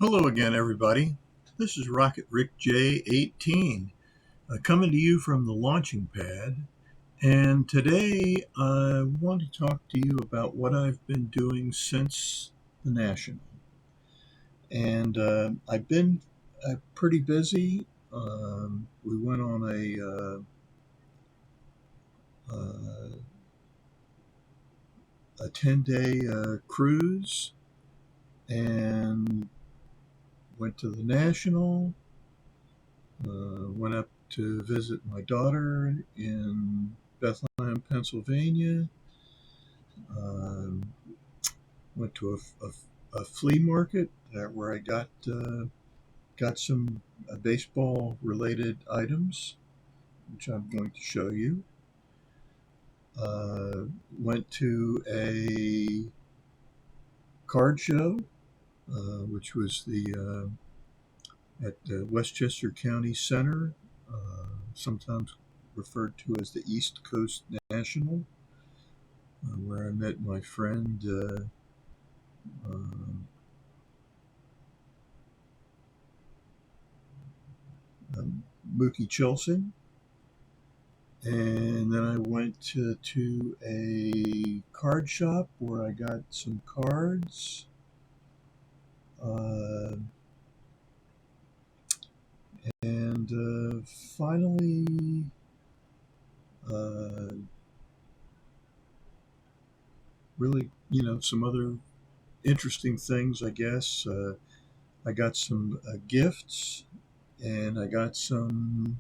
Hello again, everybody. This is Rocket Rick J18 coming to you from the launching pad. And today I want to talk to you about what I've been doing since the National. And I've been pretty busy. We went on a 10-day cruise and went to the National. Went up to visit my daughter in Bethlehem, Pennsylvania. Went to a flea market where I got some baseball related items, which I'm going to show you. Went to a card show, which was at Westchester County Center, sometimes referred to as the East Coast National, where I met my friend Mookie Chillson. And then I went to a card shop where I got some cards. And finally, really, some other interesting things, I guess. I got some gifts, and I got some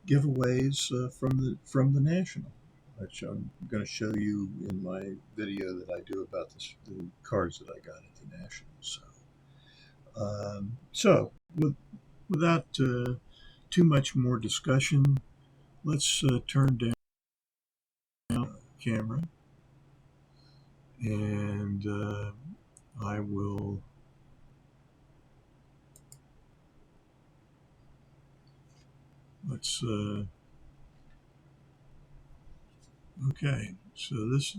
giveaways from the National, which I'm going to show you in my video that I do about the cards that I got at the National. So without too much more discussion, let's turn down the camera, and I will. Let's. Okay, so this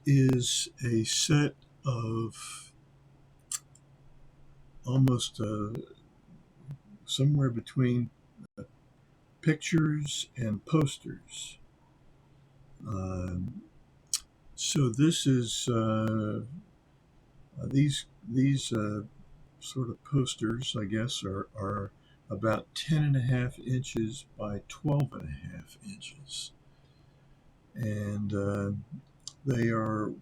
is a set of almost somewhere between pictures and posters. So this is these sort of posters, I guess, are about 10.5 inches by 12.5 inches, and they are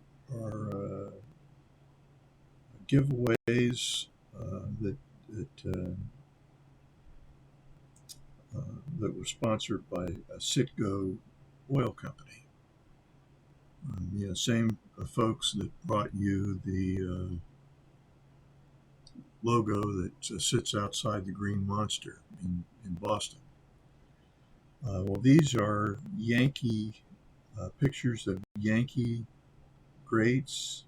giveaways that were sponsored by a Citgo oil company. Same folks that brought you the logo that sits outside the Green Monster in Boston. Well, these are Yankee pictures of Yankee greats.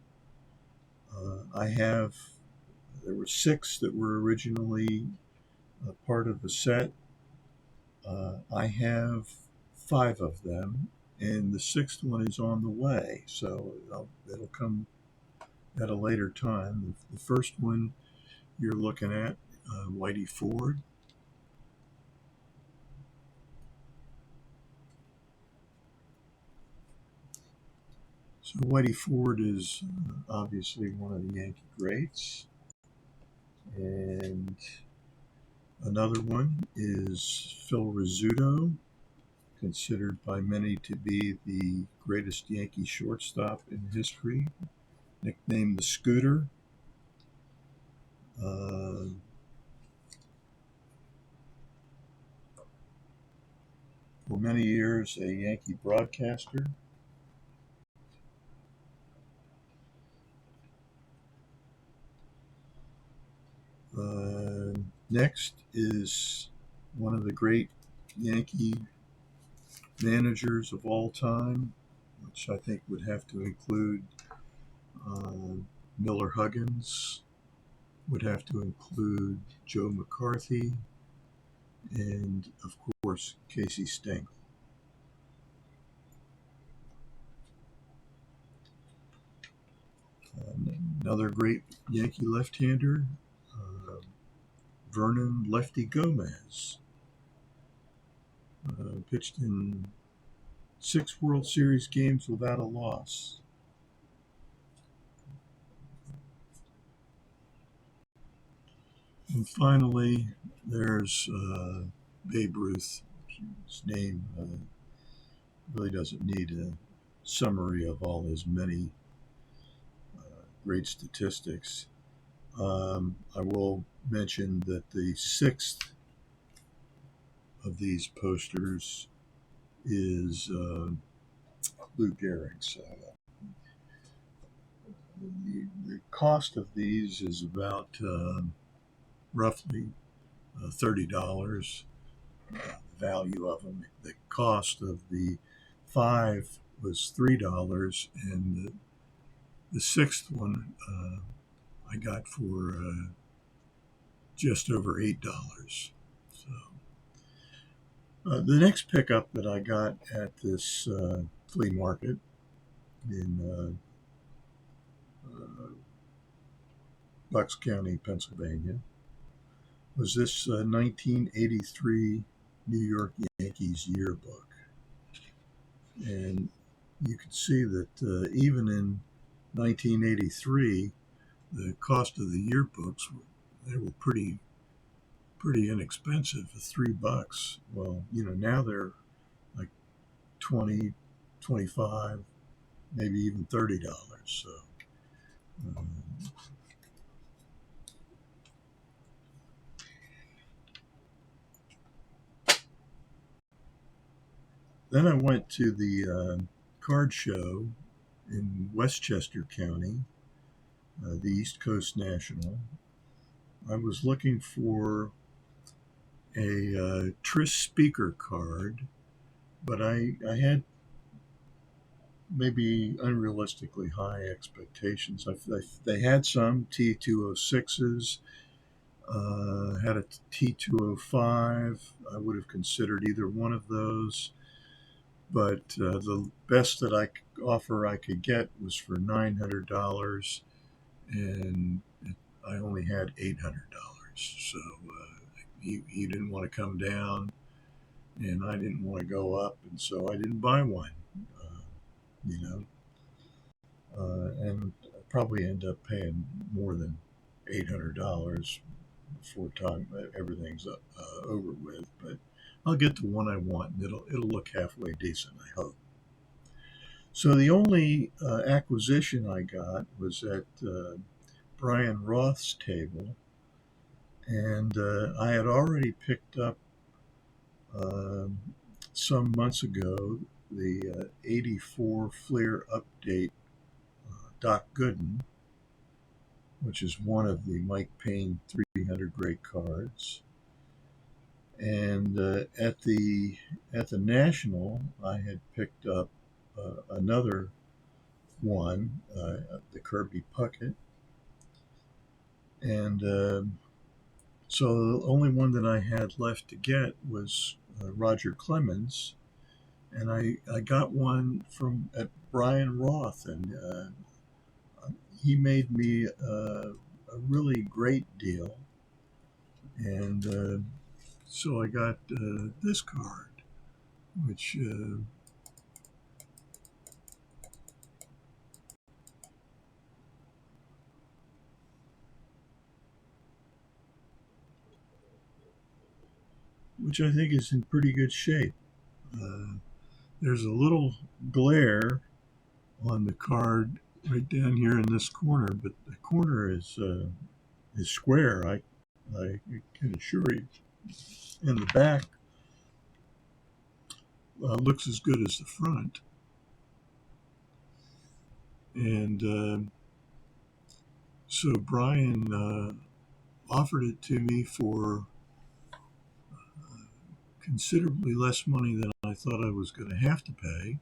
There were 6 that were originally part of the set. I have 5 of them, and the 6th one is on the way, so it'll come at a later time. The first one you're looking at, Whitey Ford. So Whitey Ford is obviously one of the Yankee greats. And another one is Phil Rizzuto, considered by many to be the greatest Yankee shortstop in history, nicknamed the Scooter. For many years, a Yankee broadcaster. Next is one of the great Yankee managers of all time, which I think would have to include Miller Huggins, would have to include Joe McCarthy, and of course Casey Stengel. Another great Yankee left-hander, Vernon Lefty Gomez, pitched in 6 World Series games without a loss. And finally, there's Babe Ruth. His name really doesn't need a summary of all his many great statistics. I will mention that the 6th of these posters is Lou Gehrig's. The cost of these is about roughly $30. The value of them. The cost of the 5 was $3, and the 6th one I got for just over $8. So the next pickup that I got at this flea market in Bucks County, Pennsylvania, was this 1983 New York Yankees yearbook. And you can see that even in 1983, the cost of the yearbooks, they were pretty inexpensive for $3. Well, now they're like 20, 25, maybe even $30. So then I went to the card show in Westchester County, the East Coast National. I was looking for a Tris speaker card, but I had maybe unrealistically high expectations. They had some T206s, had a T205. I would have considered either one of those, but the best that offer I could get was for $900, and I only had $800. So he didn't want to come down, and I didn't want to go up, and so I didn't buy one. And I probably end up paying more than $800 before everything's over with. But I'll get the one I want, and it'll look halfway decent, I hope. So the only acquisition I got was at Brian Roth's table, and I had already picked up some months ago the 84 Fleer Update Doc Gooden, which is one of the Mike Payne 300 great cards. And at the National, I had picked up another one, the Kirby Puckett. And so the only one that I had left to get was Roger Clemens. And I got one at Brian Roth, and he made me a really great deal. And so I got this card, which I think is in pretty good shape. There's a little glare on the card right down here in this corner, but the corner is square. I can assure you. And the back looks as good as the front. And so Brian offered it to me for considerably less money than I thought I was going to have to pay.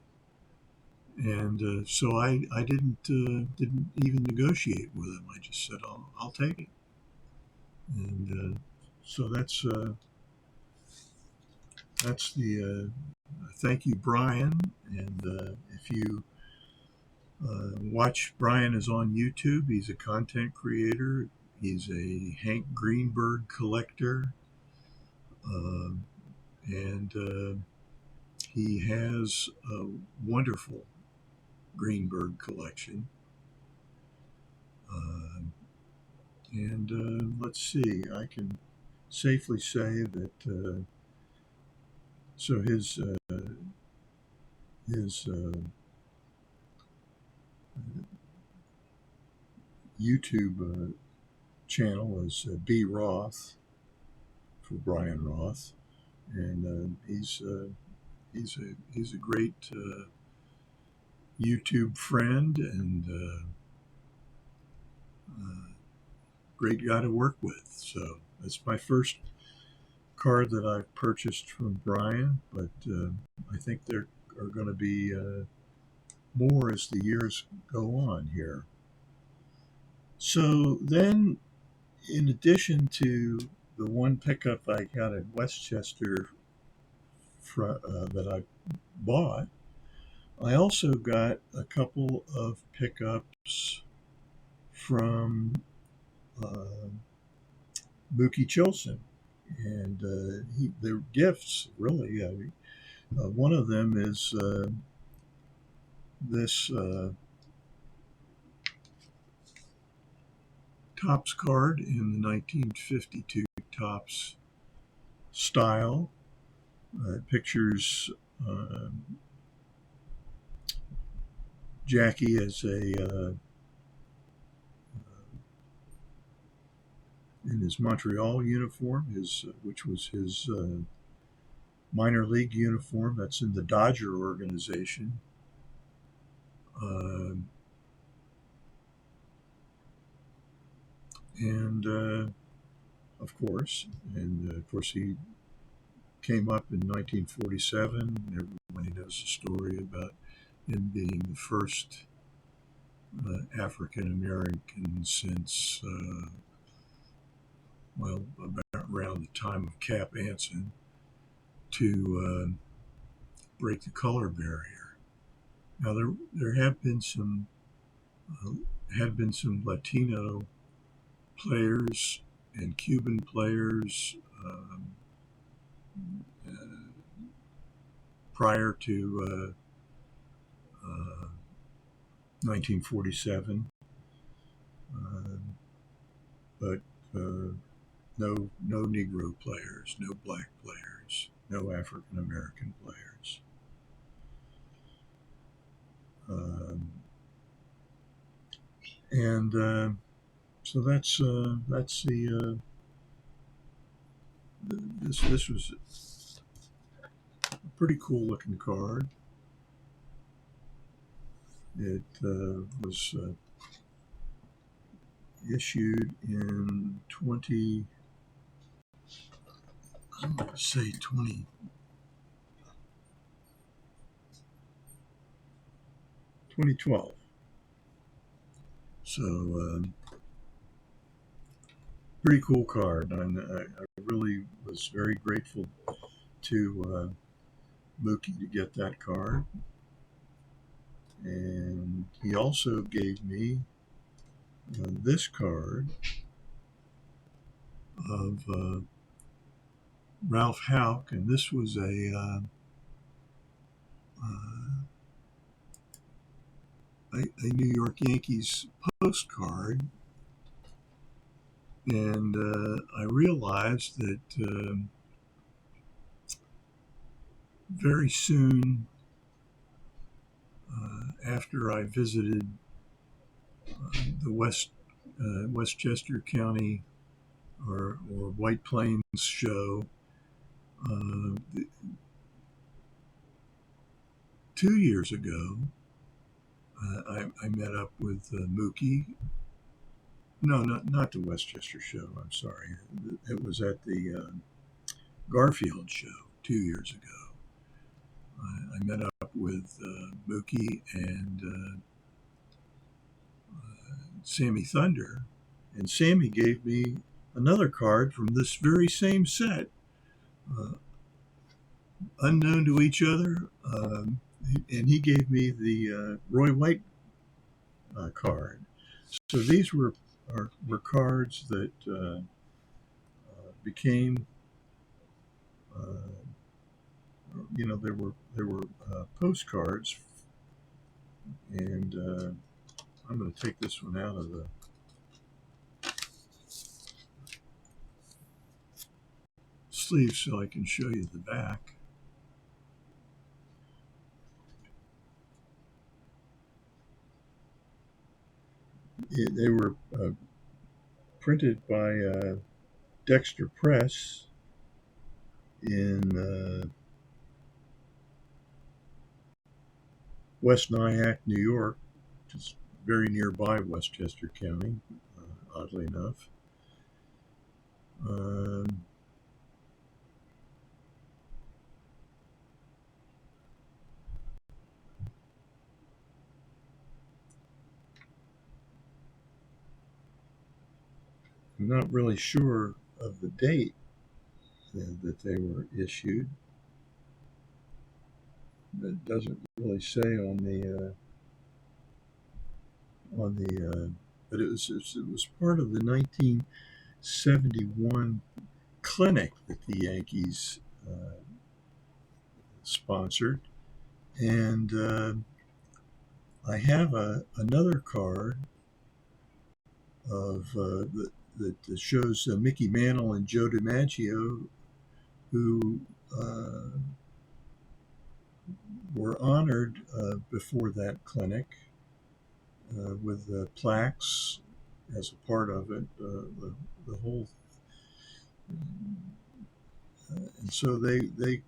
And so I didn't even negotiate with him. I just said, I'll take it. And so that's the thank you, Brian. And if you Watch Brian is on YouTube. He's a content creator. He's a Hank Greenberg collector. Uh, and he has a wonderful Greenberg collection. And let's see, I can safely say that so his YouTube channel is B Roth for Brian Roth, and he's a great YouTube friend and great guy to work with. So that's my first card that I've purchased from Brian, but I think there are going to be more as the years go on here. So then, in addition to the one pickup I got at Westchester that I bought, I also got a couple of pickups from Mookie Chillson, and they're gifts, really. I mean, one of them is this Topps card in the 1952 Topps style. It pictures Jackie as a in his Montreal uniform, which was his minor league uniform. That's in the Dodger organization. And of course, he came up in 1947. Everybody knows the story about him being the first African American since about around the time of Cap Anson to break the color barrier. Now there have been some Latino players and Cuban players prior to 1947, but no Negro players, no black players, no African American players. So that's the this was a pretty cool looking card. It was issued in 2012. So pretty cool card, and I really was very grateful to Mookie to get that card. And he also gave me this card of Ralph Houk, and this was a New York Yankees postcard. And I realized that very soon after I visited the Westchester County or White Plains show 2 years ago, I met up with Mookie. No, not the Westchester show. I'm sorry. It was at the Garfield show 2 years ago. I met up with Mookie and Sammy Thunder, and Sammy gave me another card from this very same set, unknown to each other, and he gave me the Roy White card. So these were cards that became, there were postcards, and I'm going to take this one out of the sleeve so I can show you the back. They were printed by Dexter Press in West Nyack, New York, which is very nearby Westchester County, oddly enough. I'm not really sure of the date that they were issued. It doesn't really say on the but it was part of the 1971 clinic that the Yankees sponsored, and I have another card of that shows Mickey Mantle and Joe DiMaggio, who were honored before that clinic with plaques as a part of it. The whole, and so they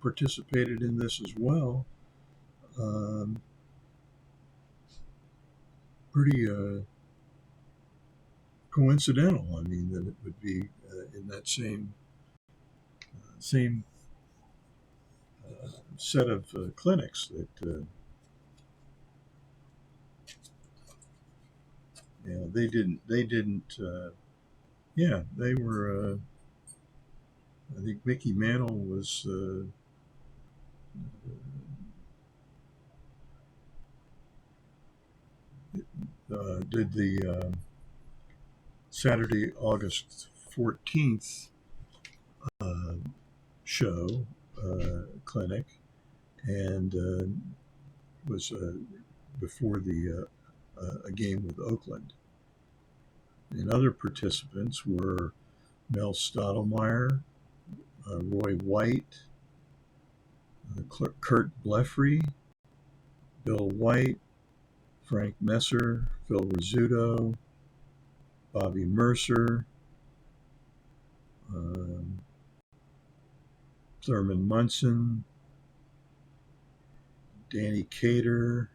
participated in this as well. Pretty coincidental. I mean, that it would be in that same set of clinics that they didn't they were I think Mickey Mantle was did the Saturday, August 14th show clinic, and was before a game with Oakland. And other participants were Mel Stottlemyre, Roy White, Kurt Blefrey, Bill White, Frank Messer, Phil Rizzuto, Bobby Mercer, Thurman Munson, Danny Cater.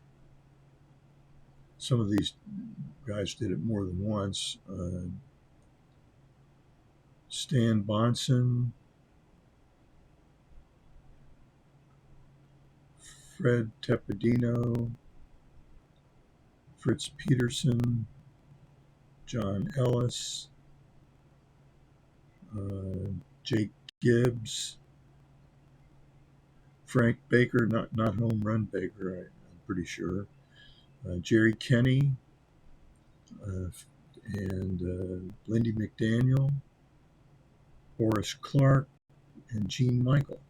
Some of these guys did it more than once. Stan Bonson, Fred Tepedino, Fritz Peterson, John Ellis, Jake Gibbs, Frank Baker, not home run Baker, I'm pretty sure, Jerry Kenny, and Lindy McDaniel, Horace Clark, and Gene Michael,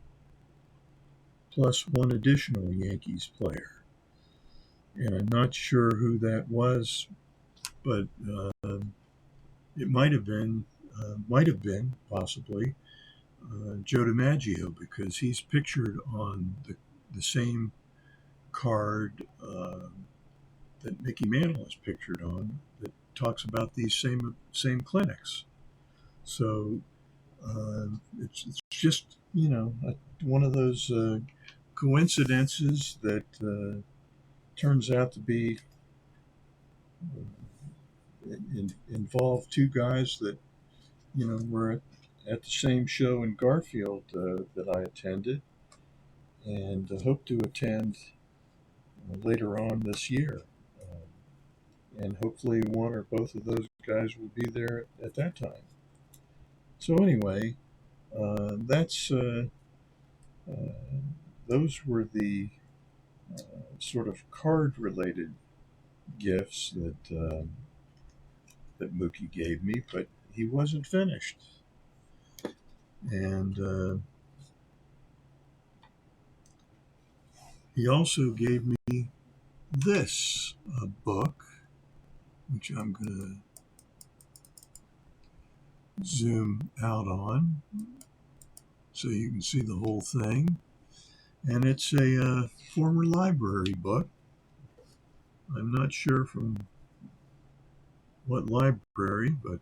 plus one additional Yankees player. And I'm not sure who that was, but it might have been possibly Joe DiMaggio, because he's pictured on the same card that Mickey Mantle is pictured on, that talks about these same clinics. So it's just one of those coincidences that turns out to be involve two guys that were at the same show in Garfield that I attended, and hope to attend later on this year. And hopefully one or both of those guys will be there at that time. So anyway, that's those were the sort of card-related gifts that Mookie gave me, but he wasn't finished. And he also gave me this book, which I'm going to zoom out on so you can see the whole thing. And it's a former library book. I'm not sure from what library, but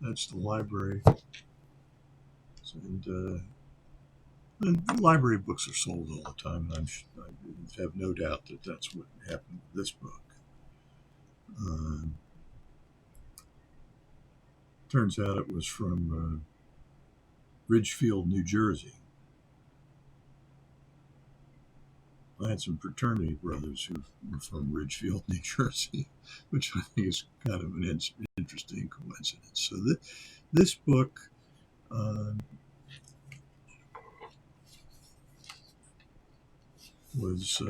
that's the library. And library books are sold all the time. I have no doubt that that's what happened with this book. Turns out it was from Ridgefield, New Jersey. I had some fraternity brothers who were from Ridgefield, New Jersey, which I think is kind of an interesting coincidence. So this book was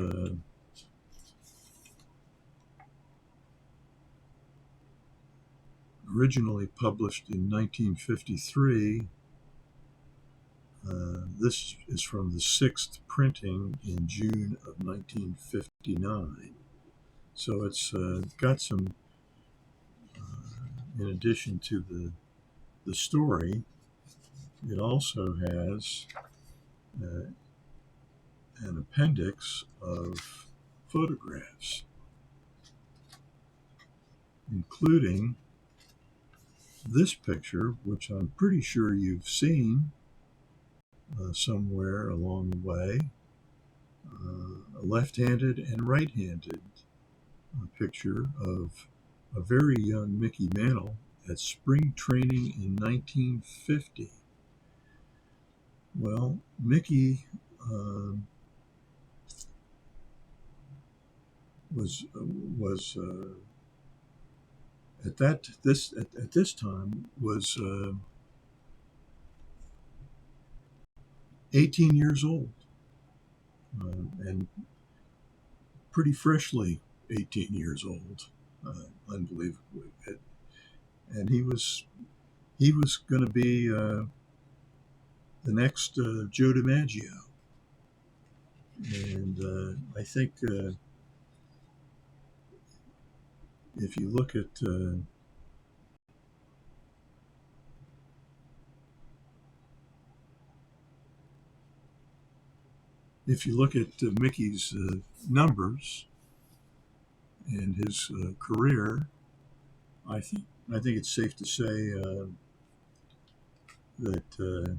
originally published in 1953. This is from the sixth printing in June of 1959. So it's got some, in addition to the story, it also has an appendix of photographs, including this picture, which I'm pretty sure you've seen somewhere along the way, a left-handed and right-handed picture of a very young Mickey Mantle at spring training in 1950. Well, Mickey was at this time was 18 years old, and pretty freshly 18 years old, unbelievably. And he was going to be the next Joe DiMaggio. And I think if you look at Mickey's numbers and his career, I think it's safe to say that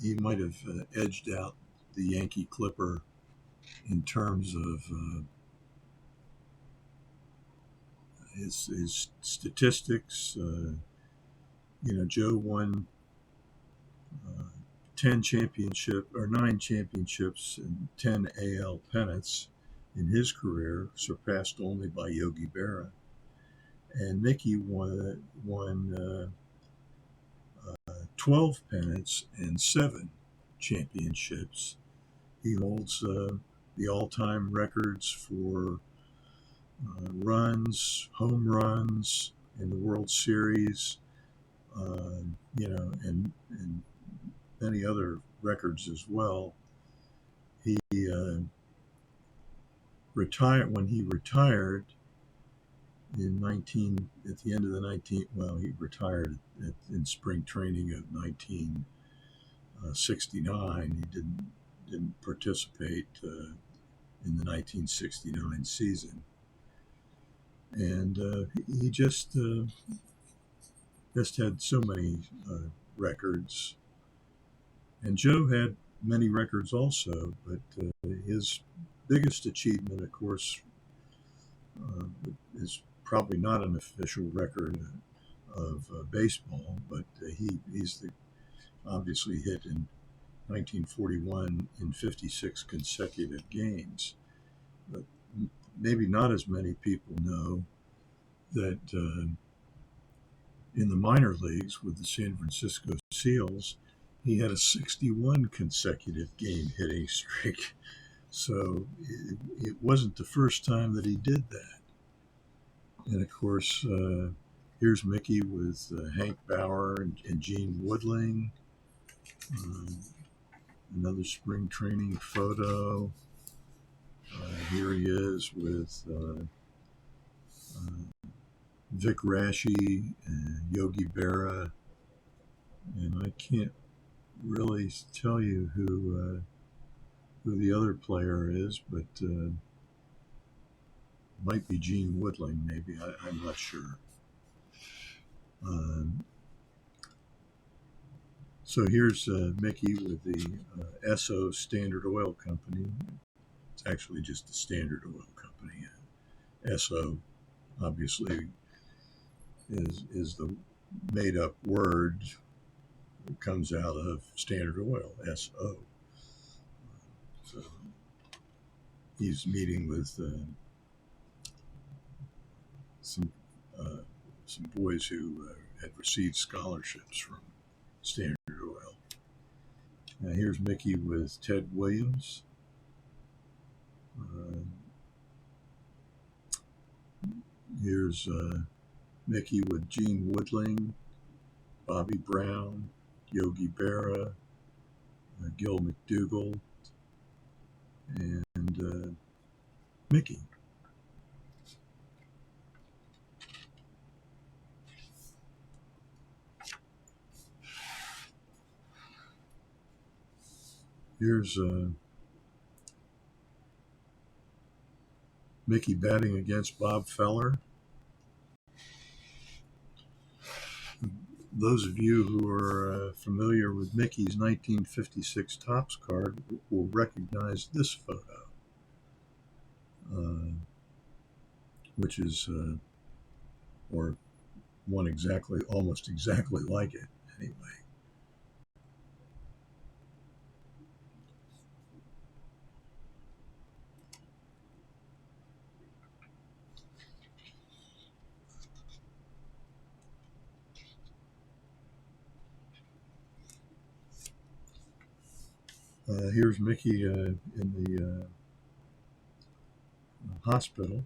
he might have edged out the Yankee Clipper in terms of his statistics. Joe won 9 championships and 10 AL pennants in his career, surpassed only by Yogi Berra. And Mickey won 12 pennants and 7 championships. He holds the all-time records for home runs in the World Series, and many other records as well. He retired when he retired at the end of the 19. Well, he retired in spring training of 1969. He didn't participate in the 1969 season, and he just had so many records. And Joe had many records also, but his biggest achievement, of course, is probably not an official record of baseball, but he's obviously hit in 1941 in 56 consecutive games. But maybe not as many people know that in the minor leagues with the San Francisco Seals, he had a 61 consecutive game hitting streak. So it wasn't the first time that he did that. And of course, here's Mickey with Hank Bauer and Gene Woodling. Um, Another spring training photo. Here he is with Vic Raschi and Yogi Berra. And I can't really tell you who the other player is, but might be Gene Woodling, maybe. I'm not sure. So here's Mickey with the SO Standard Oil Company. It's actually just the Standard Oil Company. SO obviously is the made up word that comes out of Standard Oil, SO. So he's meeting with some boys who had received scholarships from Standard Oil. Now here's Mickey with Ted Williams. Here's Mickey with Gene Woodling, Bobby Brown, Yogi Berra, Gil McDougall, and Mickey. Here's Mickey batting against Bob Feller. Those of you who are familiar with Mickey's 1956 Topps card will recognize this photo, which is, or one exactly, almost exactly like it, anyway. Here's Mickey in the hospital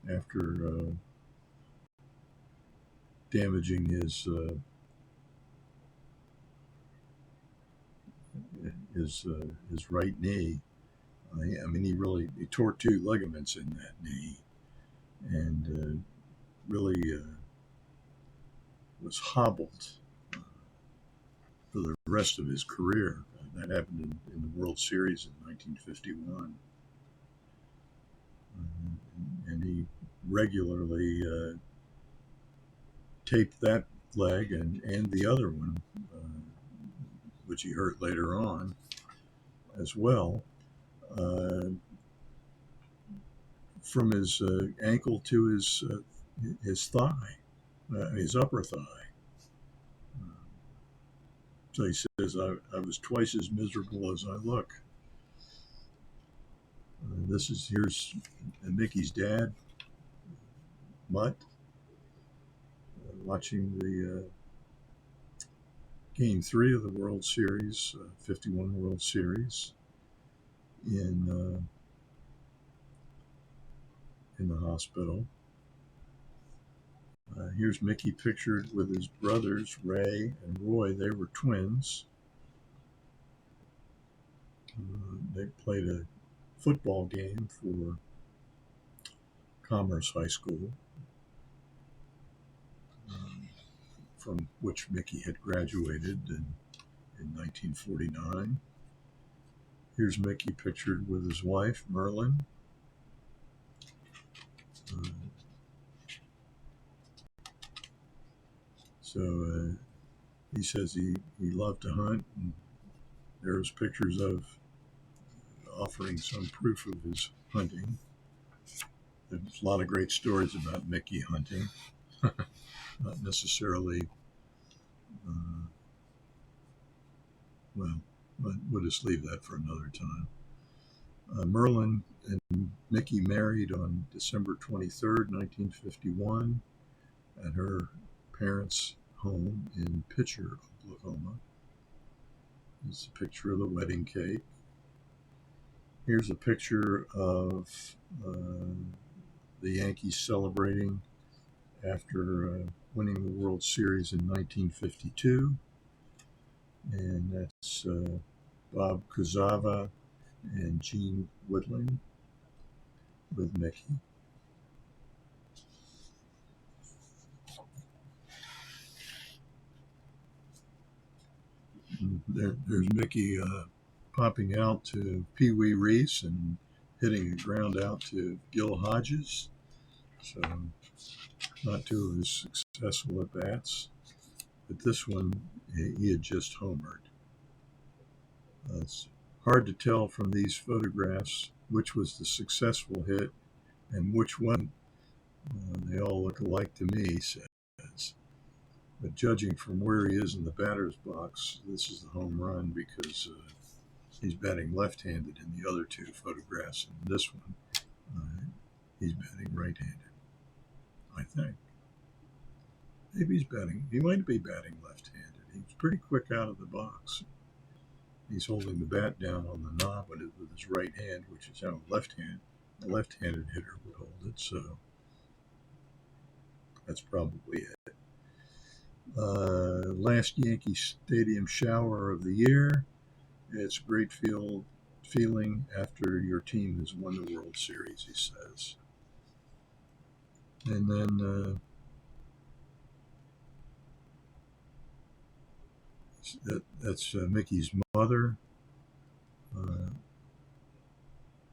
after damaging his right knee. I mean, he tore two ligaments in that knee, and really was hobbled for the rest of his career. That happened in the World Series in 1951. And he regularly taped that leg and the other one, which he hurt later on as well, from his ankle to his thigh, his upper thigh. So he says, I was twice as miserable as I look. Here's Mickey's dad, Mutt, watching the Game 3 of the World Series, 51 World Series, in the hospital. Here's Mickey pictured with his brothers, Ray and Roy. They were twins. They played a football game for Commerce High School, from which Mickey had graduated in 1949. Here's Mickey pictured with his wife, Merlin. So he says he loved to hunt, and there's pictures of offering some proof of his hunting. There's a lot of great stories about Mickey hunting. Not necessarily, well, but we'll just leave that for another time. Merlin and Mickey married on December 23rd, 1951, at her parents' home in Pitcher, Oklahoma. It's a picture of the wedding cake. Here's a picture of the Yankees celebrating after winning the World Series in 1952. And that's Bob Kuzava and Gene Woodling with Mickey. There's Mickey popping out to Pee Wee Reese and hitting a ground out to Gil Hodges. So not two of his successful at bats, but this one he had just homered. It's hard to tell from these photographs which was the successful hit and which one. They all look alike to me, he says. But judging from where he is in the batter's box, this is the home run because he's batting left-handed in the other two photographs. And this one, he's batting right-handed, I think. Maybe he might be batting left-handed. He's pretty quick out of the box. He's holding the bat down on the knob with his right hand, which is how a left-handed hitter would hold it. So that's probably it. Last Yankee Stadium shower of the year. It's a great feeling after your team has won the World Series, he says. And then that's Mickey's mother.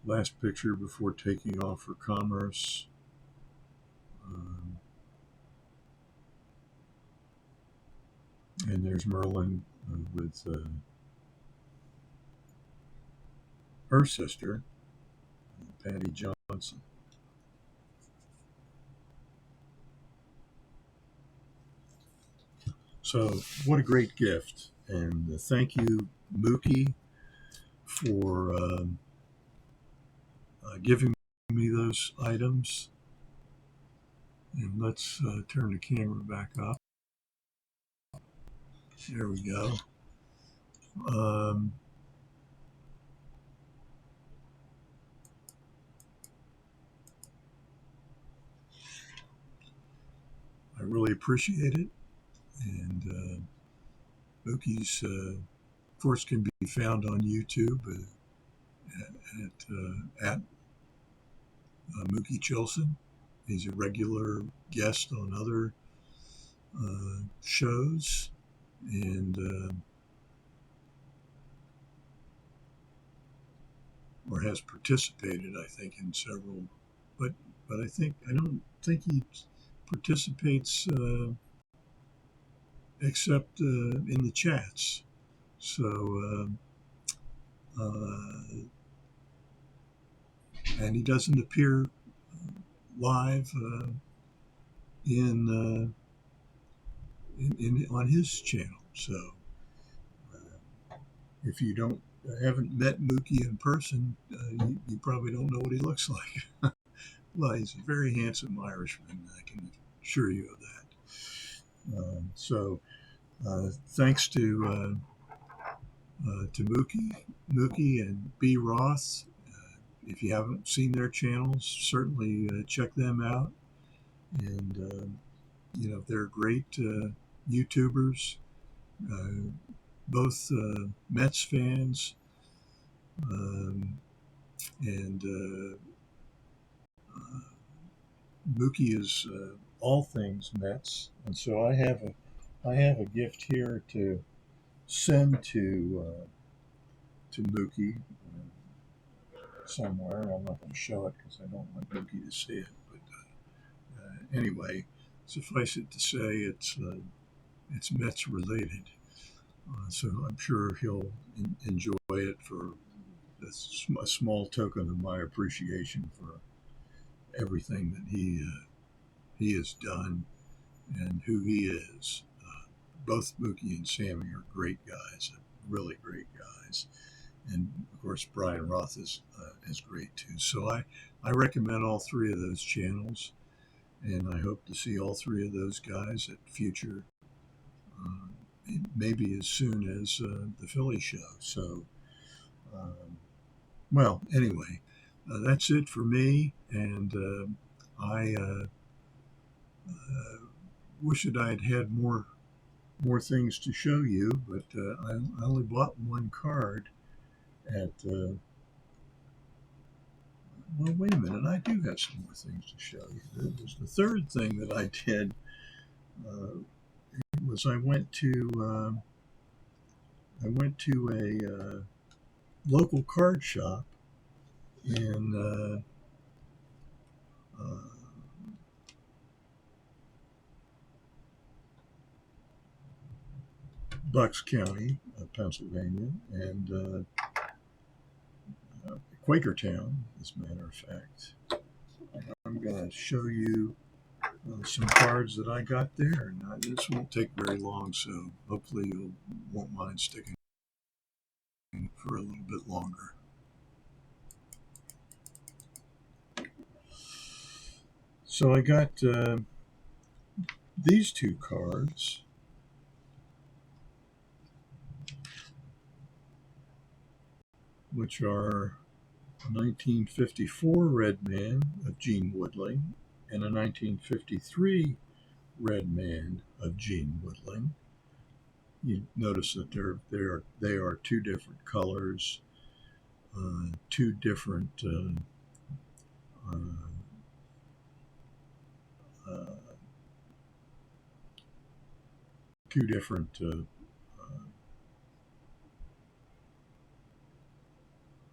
Last picture before taking off for Commerce. And there's Merlin with her sister, Patty Johnson. So what a great gift. And thank you, Mookie, for giving me those items. And let's turn the camera back up. There we go. I really appreciate it. And Mookie's, of course, can be found on YouTube at Mookie Chillson. He's a regular guest on other shows, and or has participated, I think, in several. But I don't think he participates except in the chats. So and he doesn't appear live in on his channel. So if you haven't met Mookie in person, you probably don't know what he looks like. Well, he's a very handsome Irishman. I can assure you of that. So thanks to Mookie and B. Roth. If you haven't seen their channels, certainly check them out. And they're great YouTubers. Both Mets fans, and Mookie is all things Mets, and so I have a gift here to send to Mookie somewhere. I'm not going to show it because I don't want Mookie to see it. But anyway, suffice it to say, it's Mets related. So I'm sure he'll enjoy it for a small token of my appreciation for everything that he has done and who he is. Both Mookie and Sammy are great guys, really great guys. And of course, Brian Roth is great too. So I recommend all three of those channels, and I hope to see all three of those guys at future, maybe as soon as the Philly show. So Well, anyway, that's it for me, and I wish that I had had more things to show you, but I only bought one card at. Well, wait a minute. I do have some more things to show you. This was the third thing that I did. Uh, was I went to a local card shop in Bucks County, Pennsylvania, and Quakertown, as a matter of fact. I'm going to show you some cards that I got there. Now, this won't take very long, so hopefully you won't mind sticking for a little bit longer. So I got these two cards. Which are a 1954 Red Man of Gene Woodling and a 1953 Red Man of Gene Woodling. You notice that they are two different colors, two different two different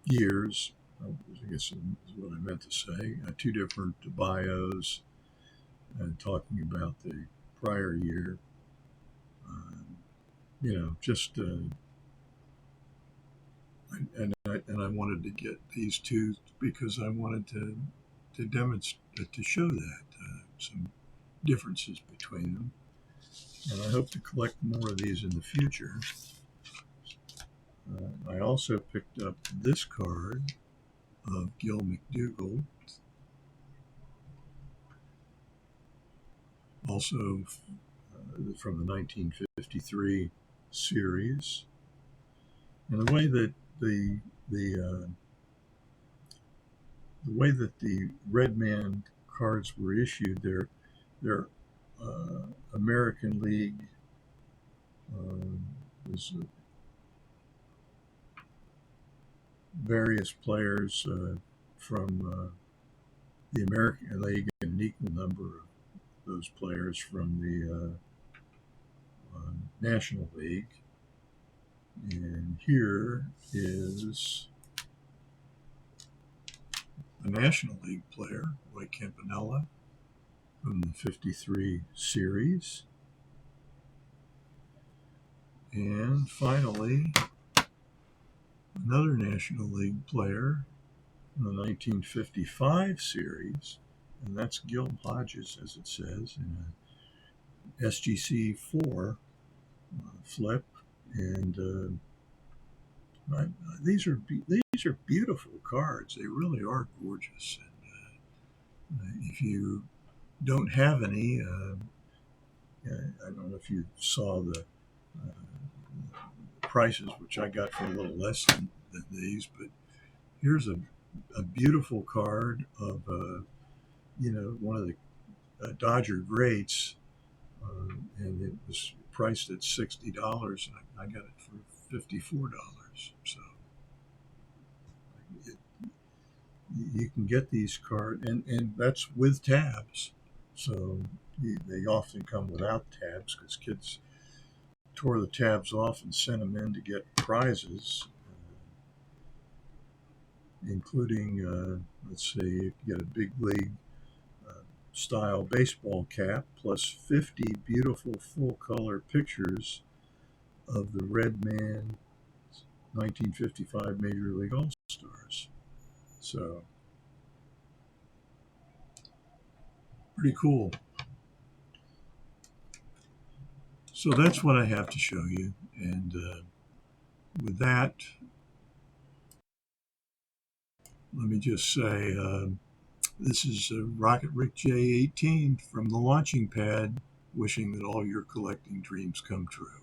years. I guess is what I meant to say. Two different bios, talking about the prior year. Just and I wanted to get these two because I wanted to demonstrate, to show that some differences between them, and I hope to collect more of these in the future. I also picked up this card of Gil McDougall, also from the 1953 series, and the way that the way that the Red Man cards were issued, they're American League. Was various players from the American League, and an equal number of those players from the National League. And here is a National League player, Roy Campanella, from the 53 series. And finally, another National League player in the 1955 series, and that's Gil Hodges, as it says, in a SGC 4 flip. And these are beautiful cards. They really are gorgeous. And if you don't have any, I don't know if you saw the prices, which I got for a little less than these, but here's a beautiful card of one of the Dodger greats, and it was priced at $60, and I got it for $54. So you can get these cards, and that's with tabs. So they often come without tabs because kids tore the tabs off and sent them in to get prizes, including, let's see, you can get a big league style baseball cap plus 50 beautiful full color pictures of the Red Man 1955 Major League All-Stars. So pretty cool. So that's what I have to show you, and with that, let me just say this is Rocket Rick J 18 from the launching pad, wishing that all your collecting dreams come true.